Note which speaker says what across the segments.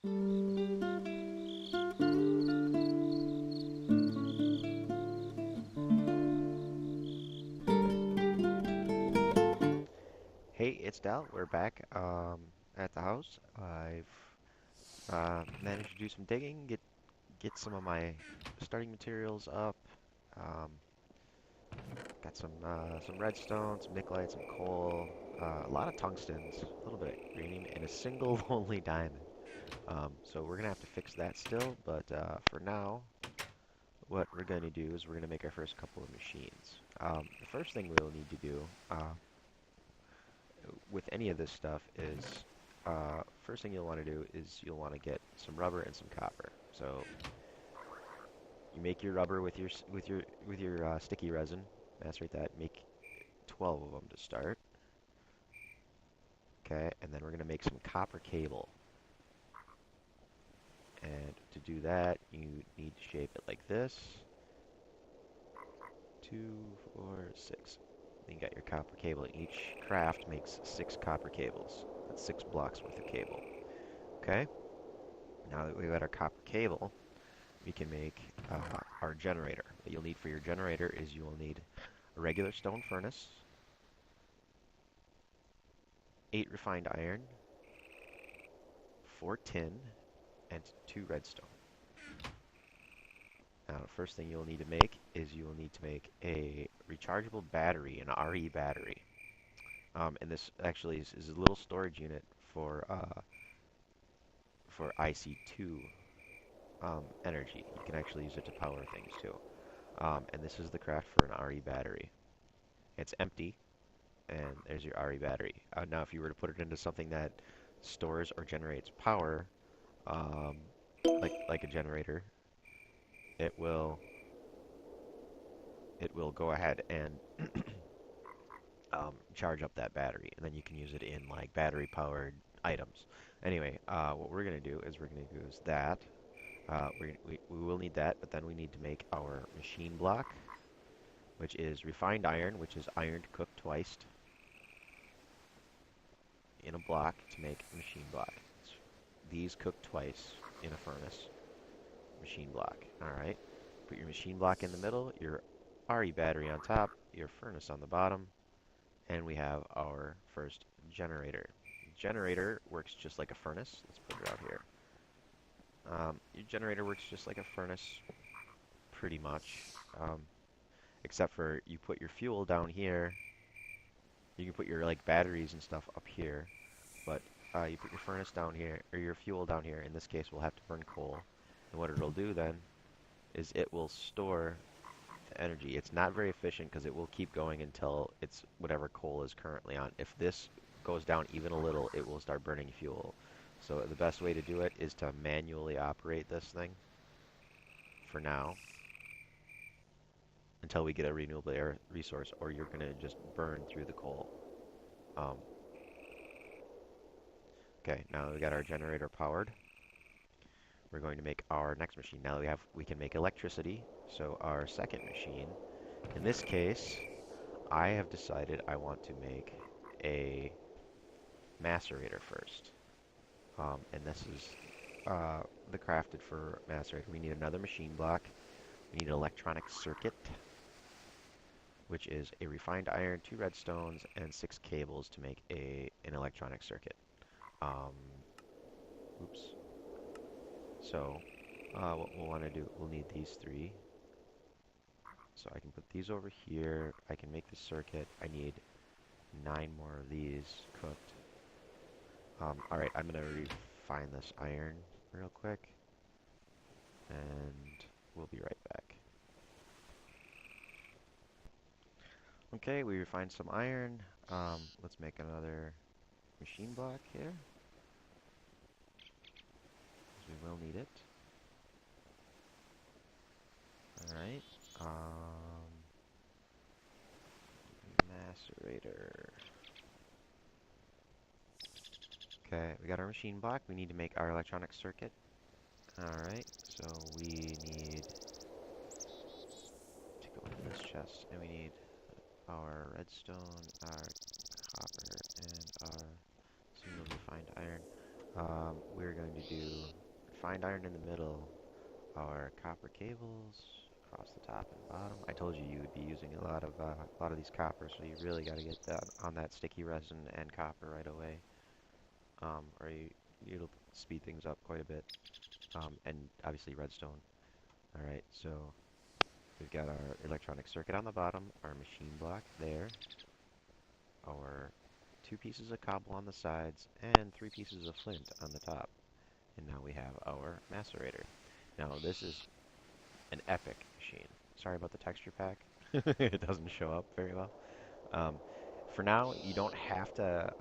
Speaker 1: Hey, it's Dal. We're back at the house. I've managed to do some digging, get some of my starting materials up. Um, got some redstone, some nickelite, some coal, a lot of tungstens, a little bit of green, and a single only diamond. So we're gonna have to fix that still, but for now, what we're gonna do is we're gonna make our first couple of machines. The first thing we'll need to do with any of this stuff is first thing you'll want to do is you'll want to get some rubber and some copper. So you make your rubber with your sticky resin, macerate that, make 12 of them to start. Okay, and then we're gonna make some copper cable. And to do that, you need to shape it like this. 2, 4, 6. Then you got your copper cable. Each craft makes 6 copper cables. That's 6 blocks worth of cable. Okay. Now that we've got our copper cable, we can make our generator. What you'll need for your generator is you will need a regular stone furnace, 8 refined iron, 4 tin, and 2 redstone. Now, the first thing you'll need to make is you will need to make a rechargeable battery, an RE battery. And this actually is a little storage unit for IC2 energy. You can actually use it to power things too. And this is the craft for an RE battery. It's empty, and there's your RE battery. Now, if you were to put it into something that stores or generates power, um, like a generator, it will it will go ahead and charge up that battery, and then you can use it in like battery powered items. Anyway, what we're gonna do is we're gonna use that. We will need that, but then we need to make our machine block, which is refined iron, which is ironed cooked twice in a block to make a machine block. It's these cooked twice in a furnace. Machine block. Alright. Put your machine block in the middle, your RE battery on top, your furnace on the bottom, and we have our first generator. Generator works just like a furnace. Let's put it out here. Your generator works just like a furnace, pretty much. Um, Except for you put your fuel down here. You can put your like batteries and stuff up here, but you put your furnace down here, or your fuel down here. In this case, we'll have to burn coal. And what it'll do then is it will store the energy. It's not very efficient because it will keep going until it's whatever coal is currently on. If this goes down even a little, it will start burning fuel. So the best way to do it is to manually operate this thing for now until we get a renewable air resource, or you're going to just burn through the coal. Um, okay, now that we got our generator powered, we're going to make our next machine. Now that we can make electricity, so our second machine, in this case, I have decided I want to make a macerator first. And this is the crafted for macerator. We need another machine block. We need an electronic circuit, which is a refined iron, 2 redstones, and 6 cables to make an electronic circuit. Oops. So, what we'll want to do, we'll need these 3. So I can put these over here. I can make the circuit. I need 9 more of these cooked. Alright, I'm going to refine this iron real quick. And we'll be right back. Okay, we refined some iron. Let's make another machine block here. We will need it. Alright. Macerator. Okay, we got our machine block. We need to make our electronic circuit. Alright, so we need to go into this chest, and we need our redstone, our copper, and our single refined iron. We're going to do refined iron in the middle, our copper cables across the top and bottom. I told you you would be using a lot of these coppers, so you really got to get that on that sticky resin and copper right away, or it'll speed things up quite a bit. And obviously redstone. All right, so we've got our electronic circuit on the bottom, our machine block there, our 2 pieces of cobble on the sides, and 3 pieces of flint on the top. And now we have our macerator. Now this is an epic machine. Sorry about the texture pack. It doesn't show up very well. Um, for now, you don't have to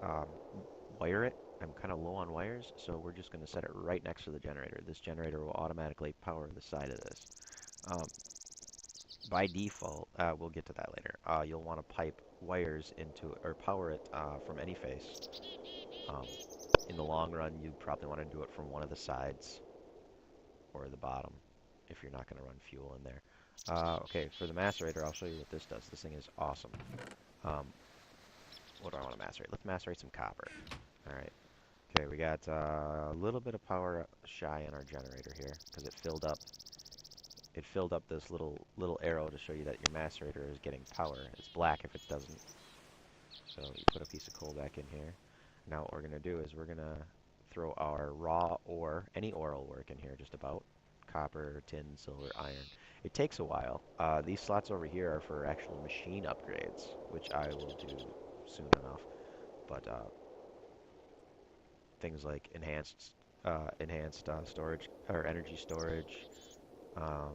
Speaker 1: wire it. I'm kind of low on wires, so we're just going to set it right next to the generator. This generator will automatically power the side of this. Um, by default, we'll get to that later. You'll want to pipe wires into it, or power it from any face. Um, in the long run, you probably want to do it from one of the sides or the bottom if you're not going to run fuel in there. Okay, for the macerator, I'll show you what this does. This thing is awesome. What do I want to macerate? Let's macerate some copper. All right. Okay, we got a little bit of power shy on our generator here because it filled up. It filled up this little arrow to show you that your macerator is getting power. It's black if it doesn't. So you put a piece of coal back in here. Now what we're gonna do is we're gonna throw our raw ore. Any ore will work in here, just about. Copper, tin, silver, iron. It takes a while. These slots over here are for actual machine upgrades, which I will do soon enough. But things like enhanced storage or energy storage. Um,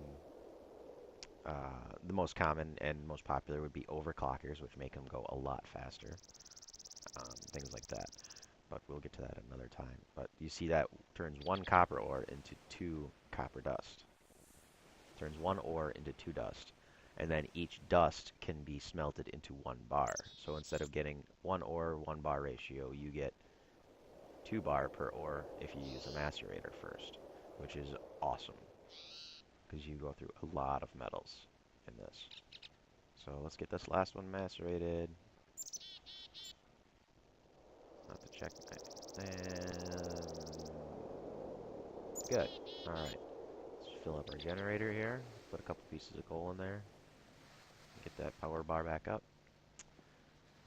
Speaker 1: the most common and most popular would be overclockers, which make them go a lot faster. Things like that. But we'll get to that another time. But you see that turns 1 copper ore into 2 copper dust. Turns 1 ore into 2 dust. And then each dust can be smelted into 1 bar. So instead of getting 1 ore, 1 bar ratio, you get 2 bar per ore if you use a macerator first, which is awesome because you go through a lot of metals in this. So let's get this last one macerated. Not to check. And good. All right. Let's fill up our generator here. Put a couple pieces of coal in there. Get that power bar back up.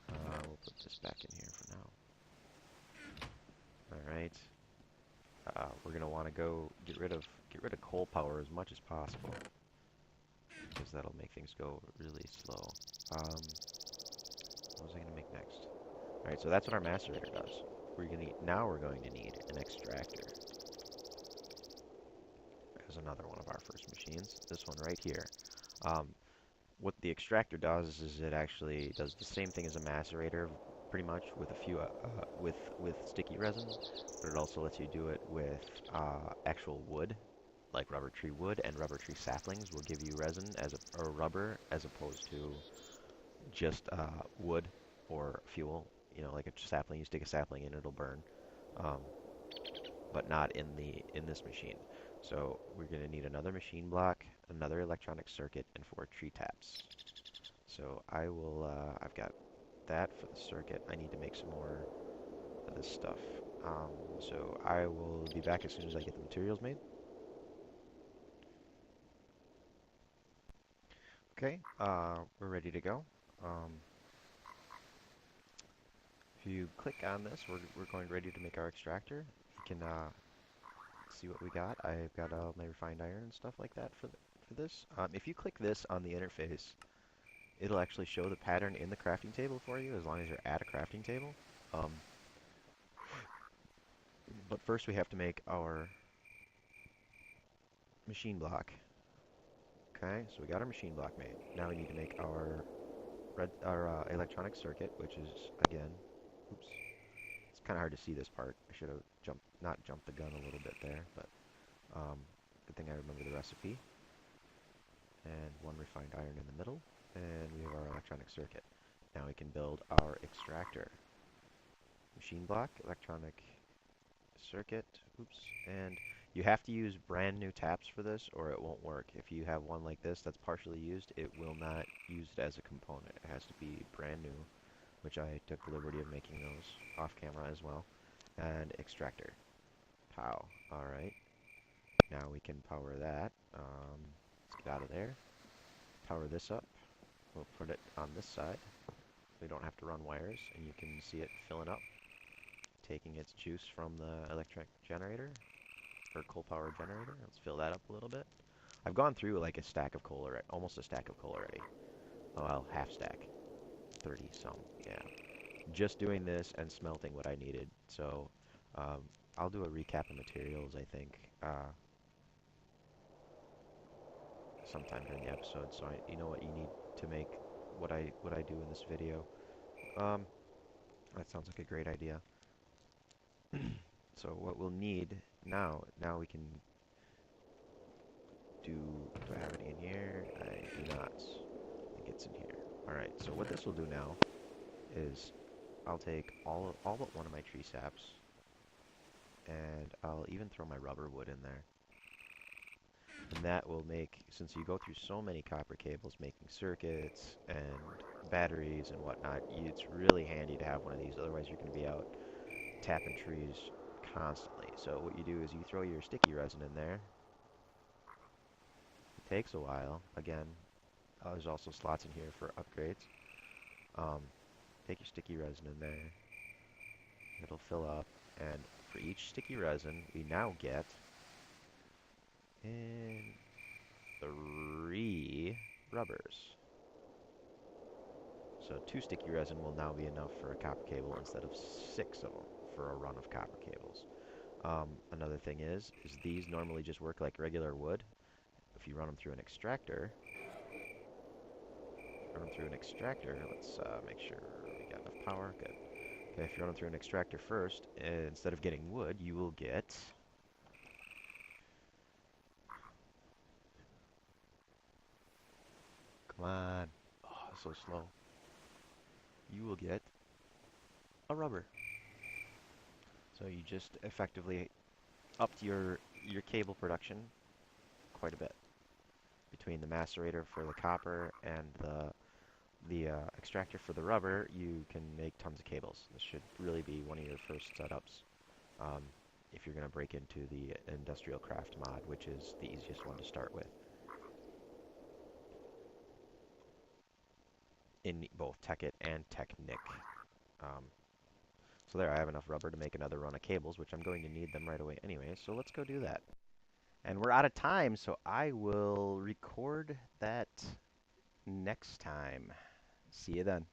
Speaker 1: We'll put this back in here for now. All right. We're gonna want to go get rid of coal power as much as possible because that'll make things go really slow. What was I gonna make next? All right, so that's what our macerator does. Now we're going to need an extractor. There's another one of our first machines. This one right here. What the extractor does is it actually does the same thing as a macerator, pretty much, with a few with sticky resin, but it also lets you do it with actual wood, like rubber tree wood, and rubber tree saplings will give you resin or rubber as opposed to just wood or fuel. You know, like a sapling, you stick a sapling in, it'll burn, but not in this machine. So we're going to need another machine block, another electronic circuit, and 4 tree taps. So I've got that for the circuit. I need to make some more of this stuff. So I will be back as soon as I get the materials made. Okay, we're ready to go. If you click on this, we're going ready to make our extractor. You can see what we got. I've got all my refined iron and stuff like that for this. If you click this on the interface, it'll actually show the pattern in the crafting table for you as long as you're at a crafting table. But first we have to make our machine block. Okay, so we got our machine block made. Now we need to make our electronic circuit, which is, again, oops, it's kind of hard to see this part. I should have not jumped the gun a little bit there, but good thing I remember the recipe. And 1 refined iron in the middle, and we have our electronic circuit. Now we can build our extractor. Machine block, electronic circuit, oops, and you have to use brand new taps for this or it won't work. If you have one like this that's partially used, it will not use it as a component. It has to be brand new, which I took the liberty of making those off camera as well. And extractor. Pow. Alright. Now we can power that. Let's get out of there. Power this up. We'll put it on this side. We don't have to run wires, and you can see it filling up, taking its juice from the electric generator, or coal power generator. Let's fill that up a little bit. I've gone through like a stack of coal already, almost a stack of coal already. Oh, well, half stack. 30 some, yeah. Just doing this and smelting what I needed. So, I'll do a recap of materials, I think, sometime during the episode, so you know what you need to make what I do in this video. That sounds like a great idea. So what we'll need now we can do I have any in here? I do not. I think it's in here. Alright, so what this will do now is I'll take all but one of my tree saps, and I'll even throw my rubber wood in there. And that will make, since you go through so many copper cables making circuits and batteries and whatnot, it's really handy to have one of these, otherwise you're going to be out tapping trees constantly. So what you do is you throw your sticky resin in there. It takes a while. Again, there's also slots in here for upgrades. Take your sticky resin in there. It'll fill up, and for each sticky resin, we now get 3 rubbers. So 2 sticky resin will now be enough for a copper cable instead of 6 of them for a run of copper cables. Another thing is these normally just work like regular wood. If you run them through an extractor, let's make sure we got enough power. Good. Okay, if you run them through an extractor first, instead of getting wood, you will get come on. Oh, so slow. You will get a rubber. So you just effectively upped your cable production quite a bit. Between the macerator for the copper and the extractor for the rubber, you can make tons of cables. This should really be one of your first setups if you're going to break into the industrial craft mod, which is the easiest one to start with. In both Tekkit and Technic. So there, I have enough rubber to make another run of cables, which I'm going to need them right away anyway, so let's go do that. And we're out of time, so I will record that next time. See you then.